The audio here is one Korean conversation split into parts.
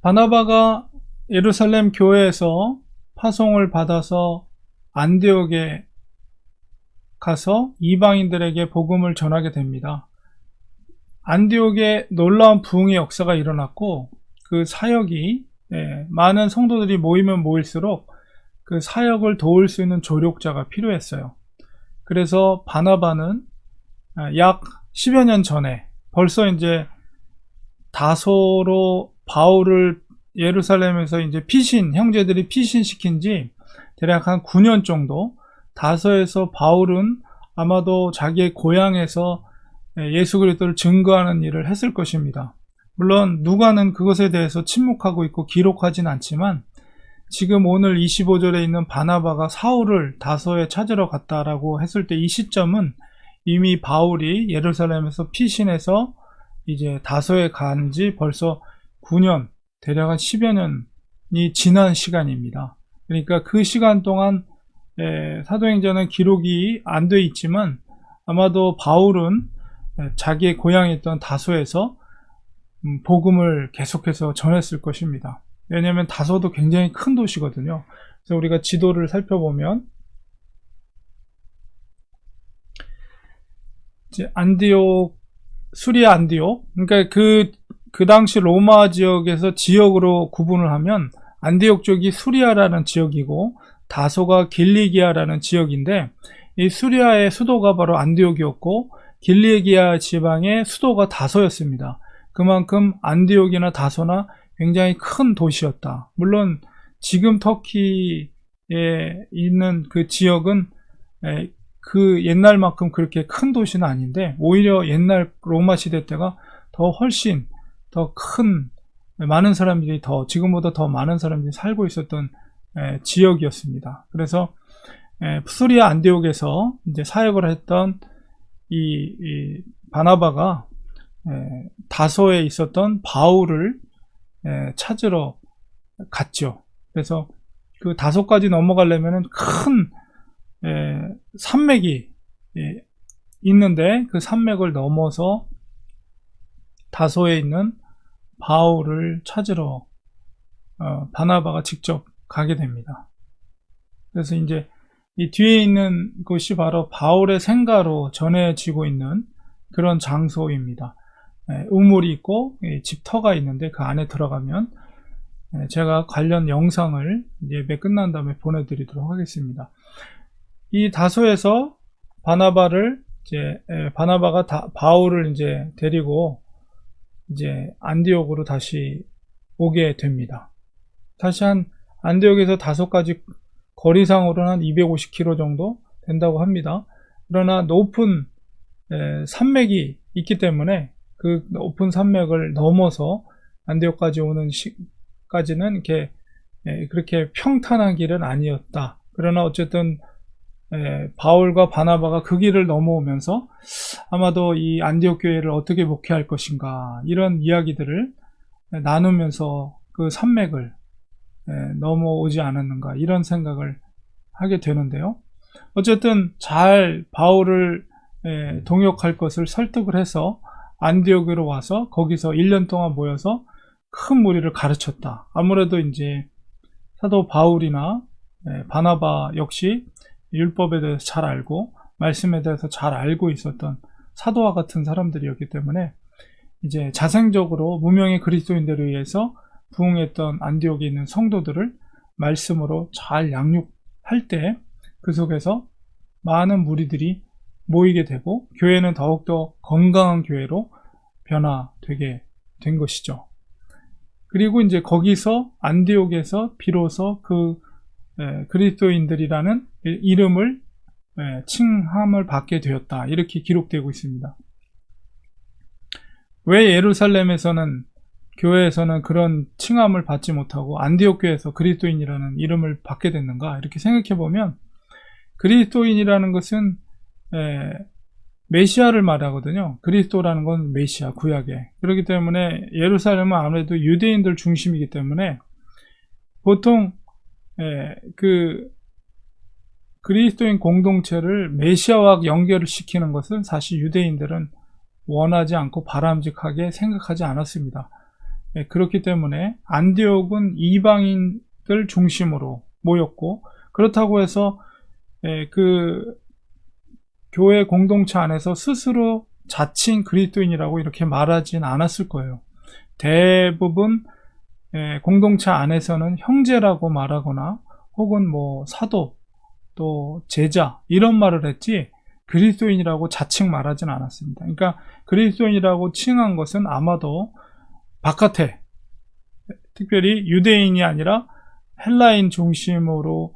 바나바가 예루살렘 교회에서 파송을 받아서 안디옥에 가서 이방인들에게 복음을 전하게 됩니다. 안디옥에 놀라운 부흥의 역사가 일어났고 그 사역이 많은 성도들이 모이면 모일수록 그 사역을 도울 수 있는 조력자가 필요했어요. 그래서 바나바는 약 10여 년 전에 벌써 이제 다소로 바울을 예루살렘에서 이제 형제들이 피신시킨 지 대략 한 9년 정도, 다소에서 바울은 아마도 자기의 고향에서 예수 그리스도를 증거하는 일을 했을 것입니다. 물론 누가는 그것에 대해서 침묵하고 있고 기록하진 않지만 지금 오늘 25절에 있는 바나바가 사울을 다소에 찾으러 갔다라고 했을 때 이 시점은 이미 바울이 예루살렘에서 피신해서 이제 다소에 간 지 벌써 9년, 대략 한 10여 년이 지난 시간입니다. 그러니까 그 시간 동안 사도행전은 기록이 안 돼 있지만 아마도 바울은 자기의 고향이었던 다소에서 복음을 계속해서 전했을 것입니다. 왜냐하면 다소도 굉장히 큰 도시거든요. 그래서 우리가 지도를 살펴보면 이제 안디옥, 수리아 안디옥, 그러니까 그 당시 로마 지역에서 지역으로 구분을 하면 안디옥 쪽이 수리아라는 지역이고 다소가 길리기아라는 지역인데, 이 수리아의 수도가 바로 안디옥이었고 길리기아 지방의 수도가 다소였습니다. 그만큼 안디옥이나 다소나 굉장히 큰 도시였다. 물론 지금 터키에 있는 그 지역은 그 옛날만큼 그렇게 큰 도시는 아닌데, 오히려 옛날 로마 시대 때가 더 훨씬 더 큰, 많은 사람들이 지금보다 더 많은 사람들이 살고 있었던 지역이었습니다. 그래서 수리아 안디옥에서 이제 사역을 했던 이 바나바가 다소에 있었던 바울을 찾으러 갔죠. 그래서 그 다소까지 넘어가려면은 큰 산맥이 있는데 그 산맥을 넘어서 다소에 있는 바울을 찾으러 바나바가 직접 가게 됩니다. 그래서 이제 이 뒤에 있는 곳이 바로 바울의 생가로 전해지고 있는 그런 장소입니다. 우물이 있고 집터가 있는데 그 안에 들어가면 제가 관련 영상을 예배 끝난 다음에 보내드리도록 하겠습니다. 이 다소에서 바나바가 바울을 이제 데리고 이제 안디옥으로 다시 오게 됩니다. 다시 안디옥에서 다소까지 거리상으로는 한 250km 정도 된다고 합니다. 그러나 높은 산맥이 있기 때문에 그 높은 산맥을 넘어서 안디옥까지 오는 까지는 이렇게 그렇게 평탄한 길은 아니었다. 그러나 어쨌든 바울과 바나바가 그 길을 넘어오면서 아마도 이 안디옥 교회를 어떻게 목회할 것인가, 이런 이야기들을 나누면서 그 산맥을 넘어오지 않았는가, 이런 생각을 하게 되는데요. 어쨌든 잘 바울을 동역할 것을 설득을 해서 안디옥으로 와서 거기서 1년 동안 모여서 큰 무리를 가르쳤다. 아무래도 이제 사도 바울이나 바나바 역시 율법에 대해서 잘 알고 말씀에 대해서 잘 알고 있었던 사도와 같은 사람들이었기 때문에 이제 자생적으로 무명의 그리스도인들에 의해서 부흥했던 안디옥에 있는 성도들을 말씀으로 잘 양육할 때 그 속에서 많은 무리들이 모이게 되고 교회는 더욱더 건강한 교회로 변화되게 된 것이죠. 그리고 이제 거기서 안디옥에서 비로소 그 그리스도인들이라는 이름을 칭함을 받게 되었다, 이렇게 기록되고 있습니다. 왜 예루살렘에서는 교회에서는 그런 칭함을 받지 못하고 안디옥 교회에서 그리스도인이라는 이름을 받게 됐는가, 이렇게 생각해 보면 그리스도인이라는 것은 메시아를 말하거든요. 그리스도라는 건 메시아, 구약에. 그렇기 때문에 예루살렘은 아무래도 유대인들 중심이기 때문에 보통 그 그리스도인 공동체를 메시아와 연결을 시키는 것은 사실 유대인들은 원하지 않고 바람직하게 생각하지 않았습니다. 그렇기 때문에 안디옥은 이방인들 중심으로 모였고, 그렇다고 해서 그 교회 공동체 안에서 스스로 자칭 그리스도인이라고 이렇게 말하진 않았을 거예요. 대부분 공동체 안에서는 형제라고 말하거나 혹은 뭐 사도 또 제자 이런 말을 했지 그리스도인이라고 자칭 말하진 않았습니다. 그러니까 그리스도인이라고 칭한 것은 아마도 바깥에, 특별히 유대인이 아니라 헬라인 중심으로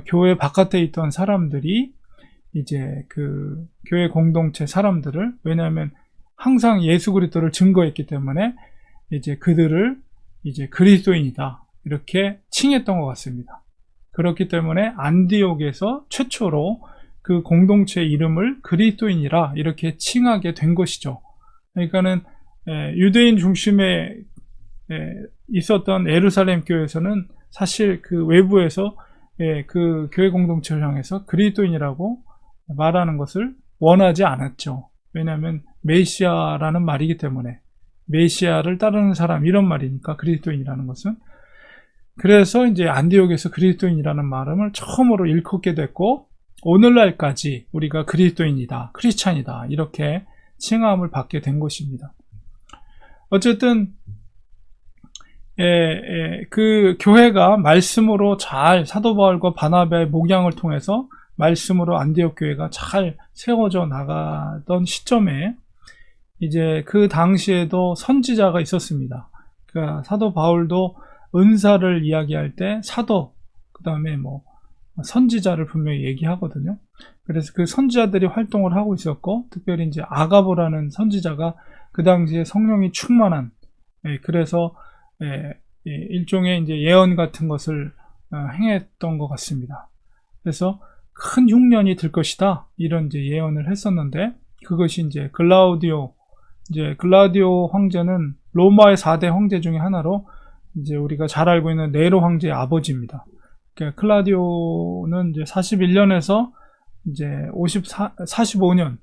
교회 바깥에 있던 사람들이 이제 그 교회 공동체 사람들을, 왜냐하면 항상 예수 그리스도를 증거했기 때문에 이제 그들을 이제 그리스도인이다 이렇게 칭했던 것 같습니다. 그렇기 때문에 안디옥에서 최초로 그 공동체 이름을 그리스도인이라 이렇게 칭하게 된 것이죠. 그러니까는 유대인 중심에 있었던 예루살렘 교회에서는 사실 그 외부에서 그 교회 공동체를 향해서 그리스도인이라고 말하는 것을 원하지 않았죠. 왜냐하면 메시아라는 말이기 때문에, 메시아를 따르는 사람 이런 말이니까 그리스도인이라는 것은. 그래서 이제 안디옥에서 그리스도인이라는 말을 처음으로 일컫게 됐고, 오늘날까지 우리가 그리스도인이다, 크리스찬이다 이렇게 칭함을 받게 된 것입니다. 어쨌든 그 교회가 말씀으로 잘, 사도 바울과 바나바의 목양을 통해서 말씀으로 안디옥 교회가 잘 세워져 나가던 시점에 이제 그 당시에도 선지자가 있었습니다. 그러니까 사도 바울도 은사를 이야기할 때 사도, 그 다음에 뭐 선지자를 분명히 얘기하거든요. 그래서 그 선지자들이 활동을 하고 있었고, 특별히 이제 아가보라는 선지자가 그 당시에 성령이 충만한, 그래서 일종의 이제 예언 같은 것을 행했던 것 같습니다. 그래서 큰 흉년이 들 것이다 이런 이제 예언을 했었는데, 그것이 이제 글라우디오 황제는 로마의 4대 황제 중에 하나로 이제 우리가 잘 알고 있는 네로 황제의 아버지입니다. 그러니까 클라우디오는 이제 41년에서 이제 45년,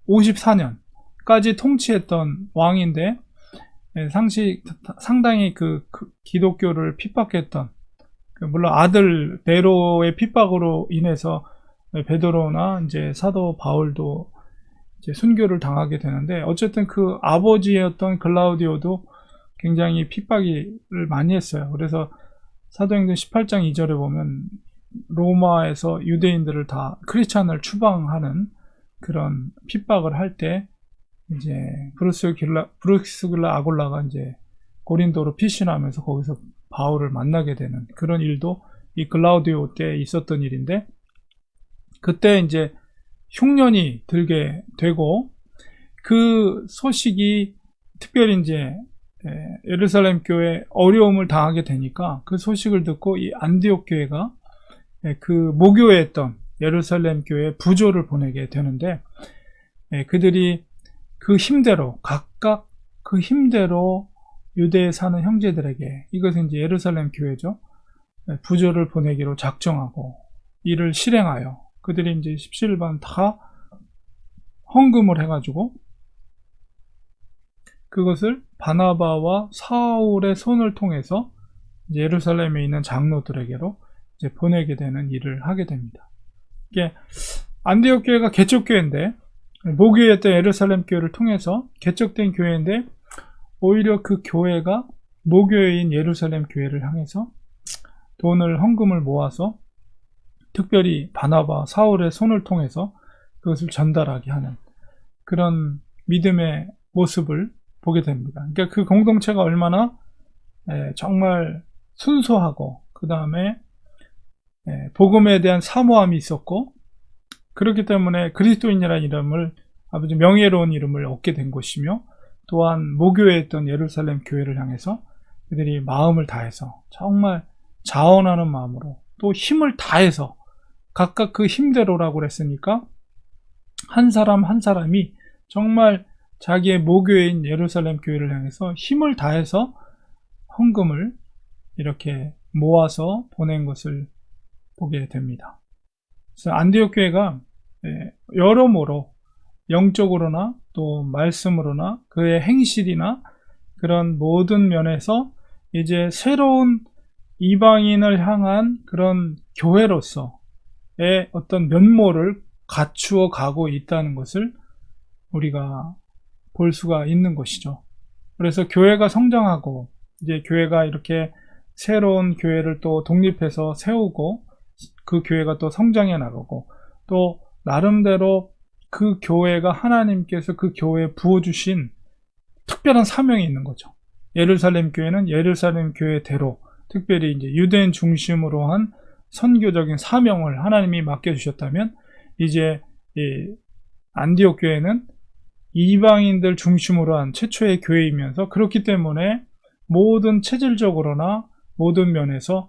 54년까지 통치했던 왕인데, 상당히 그 기독교를 핍박했던, 물론 아들 네로의 핍박으로 인해서 베드로나 이제 사도 바울도 이제 순교를 당하게 되는데, 어쨌든 그 아버지였던 글라우디오도 굉장히 핍박을 많이 했어요. 그래서 사도행전 18장 2절에 보면 로마에서 유대인들을 다 크리스찬을 추방하는 그런 핍박을 할 때 이제 브루스길라 아골라가 이제 고린도로 피신하면서 거기서 바울을 만나게 되는 그런 일도 이 글라우디오 때 있었던 일인데, 그때 이제 흉년이 들게 되고, 그 소식이 특별히 이제 예루살렘 교회 어려움을 당하게 되니까 그 소식을 듣고 이 안디옥 교회가 그 모교했던 예루살렘 교회에 부조를 보내게 되는데, 그들이 그 힘대로, 각각 그 힘대로 유대에 사는 형제들에게, 이것은 이제 예루살렘 교회죠, 부조를 보내기로 작정하고 이를 실행하여 그들이 이제 17반 다 헌금을 해가지고 그것을 바나바와 사울의 손을 통해서 이제 예루살렘에 있는 장로들에게로 이제 보내게 되는 일을 하게 됩니다. 이게 안디옥 교회가 개척교회인데, 모교였던 예루살렘 교회를 통해서 개척된 교회인데, 오히려 그 교회가 모교회인 예루살렘 교회를 향해서 돈을, 헌금을 모아서 특별히 바나바, 사울의 손을 통해서 그것을 전달하게 하는 그런 믿음의 모습을 보게 됩니다. 그러니까 그 공동체가 얼마나 정말 순수하고, 그 다음에 복음에 대한 사모함이 있었고, 그렇기 때문에 그리스도인이라는 이름을, 아주 명예로운 이름을 얻게 된 것이며, 또한 모교에 있던 예루살렘 교회를 향해서 그들이 마음을 다해서, 정말 자원하는 마음으로, 또 힘을 다해서, 각각 그 힘대로라고 그랬으니까 한 사람 한 사람이 정말 자기의 모교인 예루살렘 교회를 향해서 힘을 다해서 헌금을 이렇게 모아서 보낸 것을 보게 됩니다. 그래서 안디옥 교회가 여러모로 영적으로나 또 말씀으로나 그의 행실이나 그런 모든 면에서 이제 새로운 이방인을 향한 그런 교회로서의 어떤 면모를 갖추어 가고 있다는 것을 우리가 볼 수가 있는 것이죠. 그래서 교회가 성장하고 이제 교회가 이렇게 새로운 교회를 또 독립해서 세우고 그 교회가 또 성장해 나가고 또 나름대로 그 교회가 하나님께서 그 교회에 부어주신 특별한 사명이 있는 거죠. 예루살렘 교회는 예루살렘 교회대로 특별히 이제 유대인 중심으로 한 선교적인 사명을 하나님이 맡겨주셨다면 이제 이 안디옥 교회는 이방인들 중심으로 한 최초의 교회이면서 그렇기 때문에 모든 체질적으로나 모든 면에서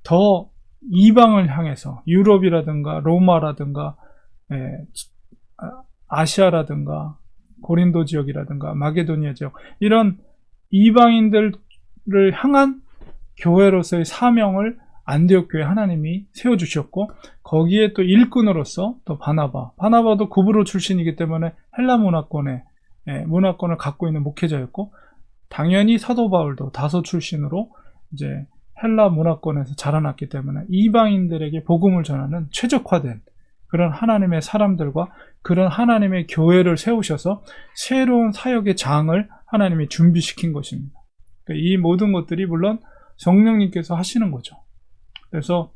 더 이방을 향해서 유럽이라든가 로마라든가 아시아라든가 고린도 지역이라든가 마게도니아 지역 이런 이방인들을 향한 교회로서의 사명을 안디옥 교회 하나님이 세워주셨고 거기에 또 일꾼으로서 또 바나바도 구브로 출신이기 때문에 헬라 문화권의 문화권을 갖고 있는 목회자였고 당연히 사도 바울도 다소 출신으로 이제 헬라 문화권에서 자라났기 때문에 이방인들에게 복음을 전하는 최적화된 그런 하나님의 사람들과 그런 하나님의 교회를 세우셔서 새로운 사역의 장을 하나님이 준비시킨 것입니다. 이 모든 것들이 물론 성령님께서 하시는 거죠. 그래서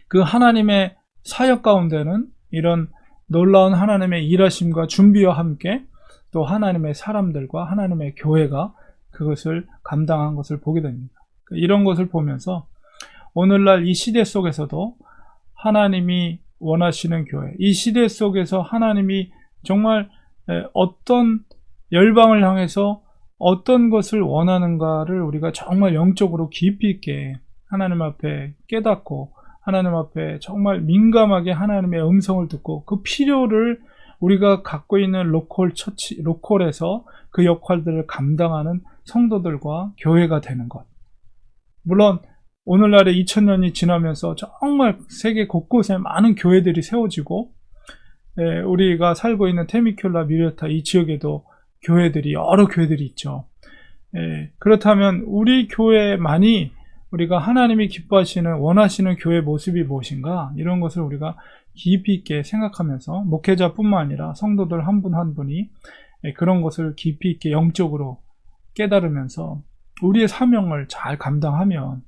그 하나님의 사역 가운데는 이런 놀라운 하나님의 일하심과 준비와 함께 또 하나님의 사람들과 하나님의 교회가 그것을 감당한 것을 보게 됩니다. 이런 것을 보면서 오늘날 이 시대 속에서도 하나님이 원하시는 교회, 이 시대 속에서 하나님이 정말 어떤 열방을 향해서 어떤 것을 원하는가를 우리가 정말 영적으로 깊이 있게 하나님 앞에 깨닫고 하나님 앞에 정말 민감하게 하나님의 음성을 듣고 그 필요를 우리가 갖고 있는 로컬에서 그 역할들을 감당하는 성도들과 교회가 되는 것. 물론 오늘날에 2000년이 지나면서 정말 세계 곳곳에 많은 교회들이 세워지고 우리가 살고 있는 테미큘라, 미레타 이 지역에도 여러 교회들이 있죠. 그렇다면 우리 교회만이 우리가 하나님이 기뻐하시는 원하시는 교회 모습이 무엇인가 이런 것을 우리가 깊이 있게 생각하면서 목회자뿐만 아니라 성도들 한 분 한 분이 그런 것을 깊이 있게 영적으로 깨달으면서 우리의 사명을 잘 감당하면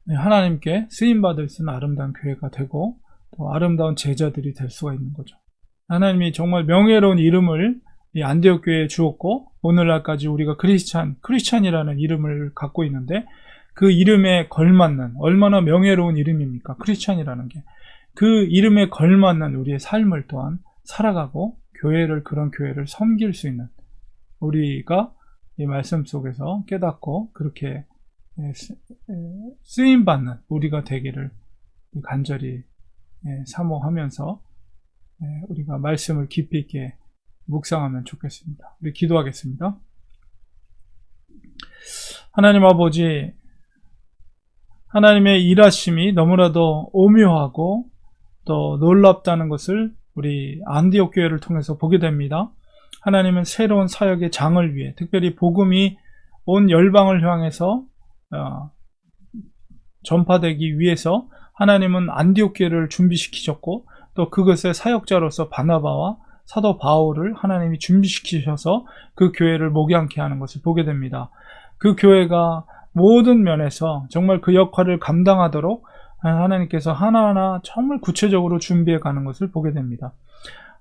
하나님께 쓰임받을 수 있는 아름다운 교회가 되고 또 아름다운 제자들이 될 수가 있는 거죠. 하나님이 정말 명예로운 이름을 이 안디옥 교회에 주었고 오늘날까지 우리가 크리스찬이라는 이름을 갖고 있는데 그 이름에 걸맞는 얼마나 명예로운 이름입니까? 크리스찬이라는 게. 그 이름에 걸맞는 우리의 삶을 또한 살아가고 그런 교회를 섬길 수 있는 우리가 이 말씀 속에서 깨닫고 그렇게 쓰임받는 우리가 되기를 간절히 사모하면서 우리가 말씀을 깊이 있게 묵상하면 좋겠습니다. 우리 기도하겠습니다. 하나님 아버지, 하나님의 일하심이 너무나도 오묘하고 또 놀랍다는 것을 우리 안디옥 교회를 통해서 보게 됩니다. 하나님은 새로운 사역의 장을 위해 특별히 복음이 온 열방을 향해서 전파되기 위해서 하나님은 안디옥 교회를 준비시키셨고 또 그것의 사역자로서 바나바와 사도 바울을 하나님이 준비시키셔서 그 교회를 목양케 하는 것을 보게 됩니다. 그 교회가 모든 면에서 정말 그 역할을 감당하도록 하나님께서 하나하나 정말 구체적으로 준비해 가는 것을 보게 됩니다.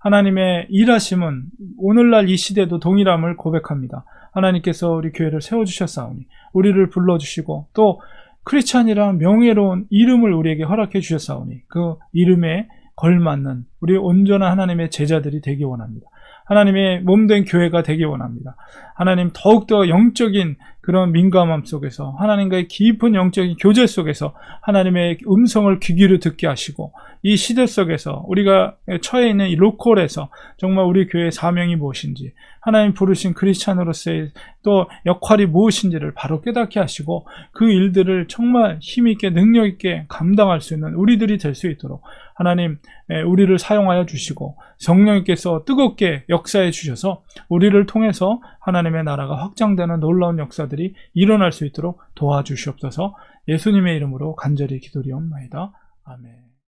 하나님의 일하심은 오늘날 이 시대도 동일함을 고백합니다. 하나님께서 우리 교회를 세워주셨사오니 우리를 불러주시고 또 크리스찬이라는 명예로운 이름을 우리에게 허락해 주셨사오니 그 이름에 걸맞는 우리 온전한 하나님의 제자들이 되기 원합니다. 하나님의 몸된 교회가 되기 원합니다. 하나님 더욱더 영적인 그런 민감함 속에서 하나님과의 깊은 영적인 교제 속에서 하나님의 음성을 귀 기울여 듣게 하시고, 이 시대 속에서 우리가 처해 있는 이 로컬에서 정말 우리 교회의 사명이 무엇인지, 하나님 부르신 크리스찬으로서의 또 역할이 무엇인지를 바로 깨닫게 하시고, 그 일들을 정말 힘있게 능력있게 감당할 수 있는 우리들이 될 수 있도록 하나님 우리를 사용하여 주시고, 성령님께서 뜨겁게 역사해 주셔서 우리를 통해서 하나님의 나라가 확장되는 놀라운 역사들이 일어날 수 있도록 도와주시옵소서. 예수님의 이름으로 간절히 기도리옵나이다. 아멘.